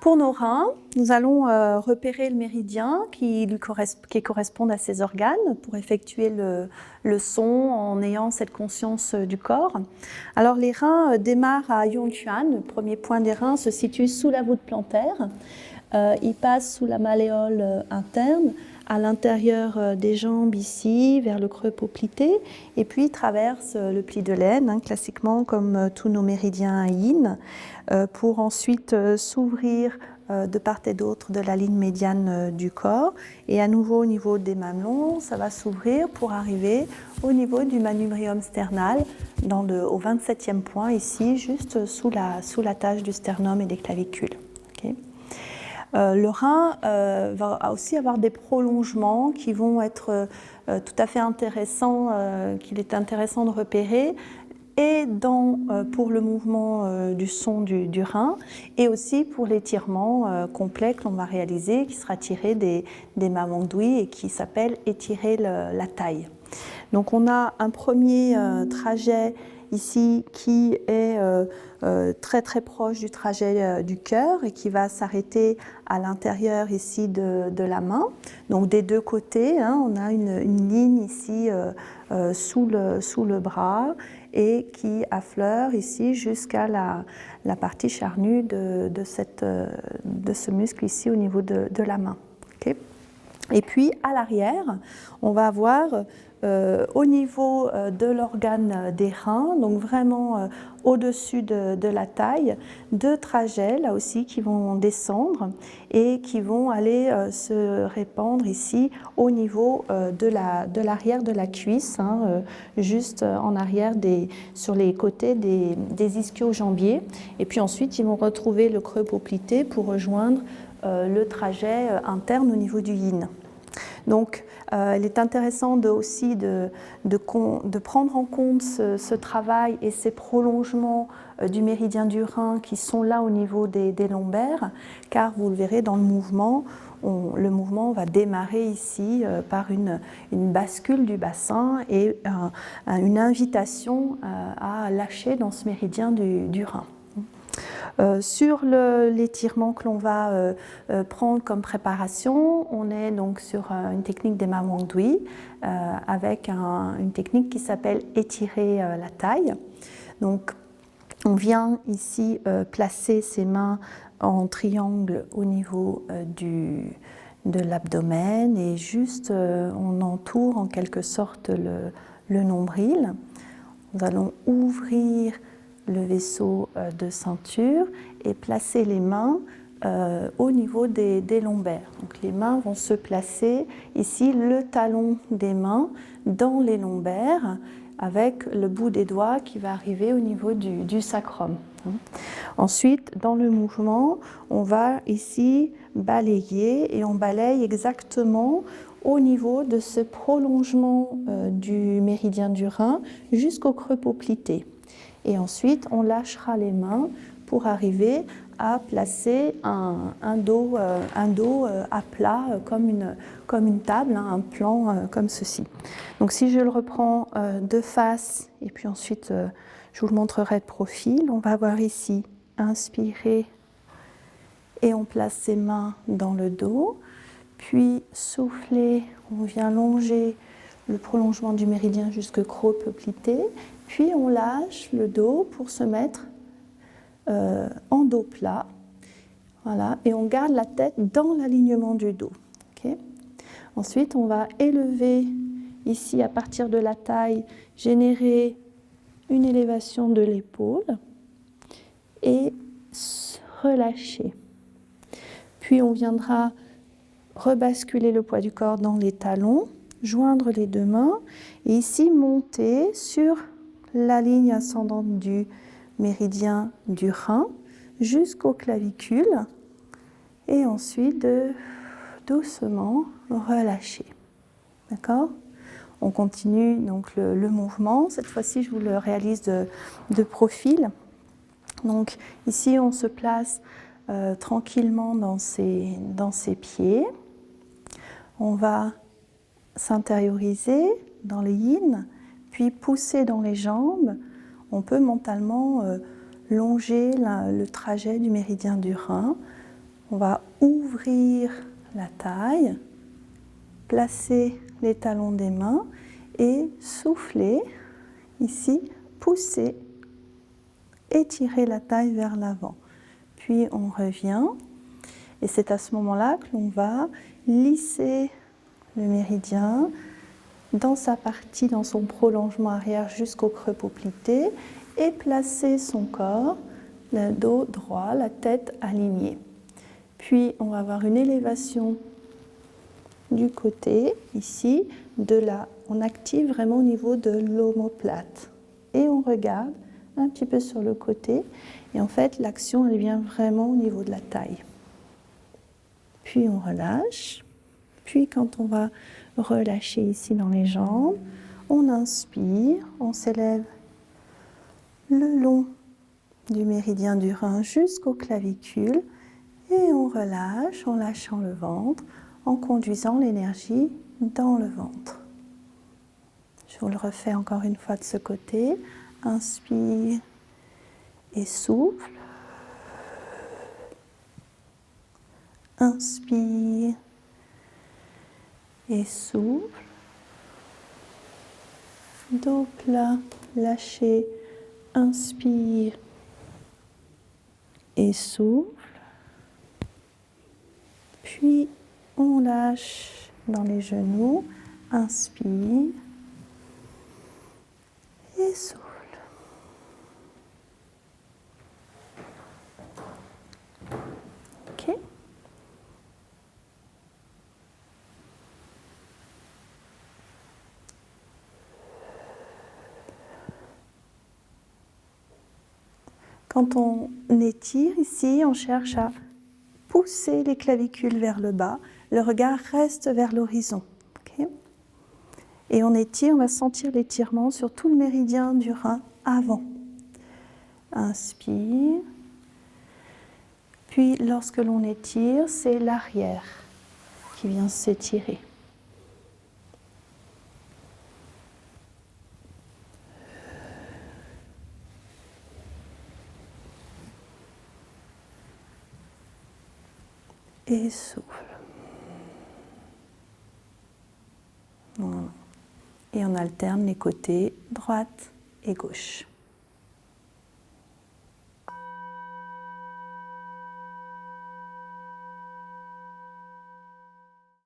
Pour nos reins, nous allons repérer le méridien qui correspond à ces organes pour effectuer le son en ayant cette conscience du corps. Alors les reins démarrent à Yongquan. Le premier point des reins se situe sous la voûte plantaire. Il passe sous la malléole interne, à l'intérieur des jambes ici, vers le creux poplité, et puis traverse le pli de l'aine, classiquement comme tous nos méridiens yin, pour ensuite s'ouvrir de part et d'autre de la ligne médiane du corps. Et à nouveau au niveau des mamelons, ça va s'ouvrir pour arriver au niveau du manubrium sternal, au 27e point ici, juste sous la tâche du sternum et des clavicules. Okay. Le rein va aussi avoir des prolongements qui vont être tout à fait intéressants, qu'il est intéressant de repérer, et pour le mouvement du son du rein, et aussi pour l'étirement complet que l'on va réaliser, qui sera tiré des mamandouis et qui s'appelle étirer la taille. Donc on a un premier trajet ici qui est très très proche du trajet du cœur et qui va s'arrêter à l'intérieur ici de la main. Donc des deux côtés, on a une ligne ici sous le bras et qui affleure ici jusqu'à la partie charnue de ce muscle ici au niveau de la main. Okay. Et puis à l'arrière, on va avoir au niveau de l'organe des reins, donc vraiment au-dessus de la taille, deux trajets là aussi qui vont descendre et qui vont aller se répandre ici au niveau de l'arrière de la cuisse, juste en arrière sur les côtés des ischio-jambiers. Et puis ensuite, ils vont retrouver le creux poplité pour rejoindre le trajet interne au niveau du yin. Donc, il est intéressant aussi de prendre en compte ce travail et ces prolongements du méridien du rein qui sont là au niveau des lombaires, car vous le verrez dans le mouvement va démarrer ici par une bascule du bassin et une invitation à lâcher dans ce méridien du rein. Sur l'étirement que l'on va prendre comme préparation, on est donc sur une technique des mamandouis avec une technique qui s'appelle étirer la taille. Donc, on vient ici placer ses mains en triangle au niveau de l'abdomen et juste on entoure en quelque sorte le nombril. Nous allons ouvrir le vaisseau de ceinture et placer les mains au niveau des lombaires. Donc les mains vont se placer ici, le talon des mains dans les lombaires avec le bout des doigts qui va arriver au niveau du sacrum. Ensuite, dans le mouvement, on va ici balayer et on balaye exactement au niveau de ce prolongement du méridien du rein jusqu'au creux poplité. Et ensuite, on lâchera les mains pour arriver à placer un dos à plat comme une table, un plan comme ceci. Donc si je le reprends de face et puis ensuite je vous le montrerai de profil, on va voir ici inspirer et on place ses mains dans le dos, puis souffler, on vient longer le prolongement du méridien jusqu'au creux poplité. Puis on lâche le dos pour se mettre en dos plat. Voilà, et on garde la tête dans l'alignement du dos. Okay. Ensuite, on va élever ici à partir de la taille, générer une élévation de l'épaule et relâcher. Puis on viendra rebasculer le poids du corps dans les talons, joindre les deux mains et ici monter sur la ligne ascendante du méridien du rein jusqu'aux clavicules et ensuite doucement relâcher. D'accord ? On continue donc le mouvement. Cette fois-ci, je vous le réalise de profil. Donc ici, on se place tranquillement dans ses pieds. On va s'intérioriser dans les yin, puis pousser dans les jambes. On peut mentalement longer le trajet du méridien du rein On va ouvrir la taille, placer les talons des mains et souffler, ici, pousser, étirer la taille vers l'avant. Puis on revient et c'est à ce moment-là que l'on va lisser le méridien dans sa partie, dans son prolongement arrière jusqu'au creux poplité et placer son corps, le dos droit, la tête alignée. Puis on va avoir une élévation du côté, ici, on active vraiment au niveau de l'omoplate. Et on regarde un petit peu sur le côté. Et en fait, l'action, elle vient vraiment au niveau de la taille. Puis on relâche. Puis quand on va relâcher ici dans les jambes, on inspire, on s'élève le long du méridien du rein jusqu'aux clavicules. Et on relâche en lâchant le ventre, en conduisant l'énergie dans le ventre. Je vous le refais encore une fois de ce côté. Inspire et souffle. Inspire et souffle. Dos plat, lâchez. Inspire et souffle. Puis on lâche dans les genoux. Inspire et souffle. Ok. Quand on étire ici, on cherche à pousser les clavicules vers le bas. Le regard reste vers l'horizon. Okay. Et on étire, on va sentir l'étirement sur tout le méridien du rein avant. Inspire. Puis lorsque l'on étire, c'est l'arrière qui vient s'étirer. Et souffle. Voilà. Et on alterne les côtés droite et gauche.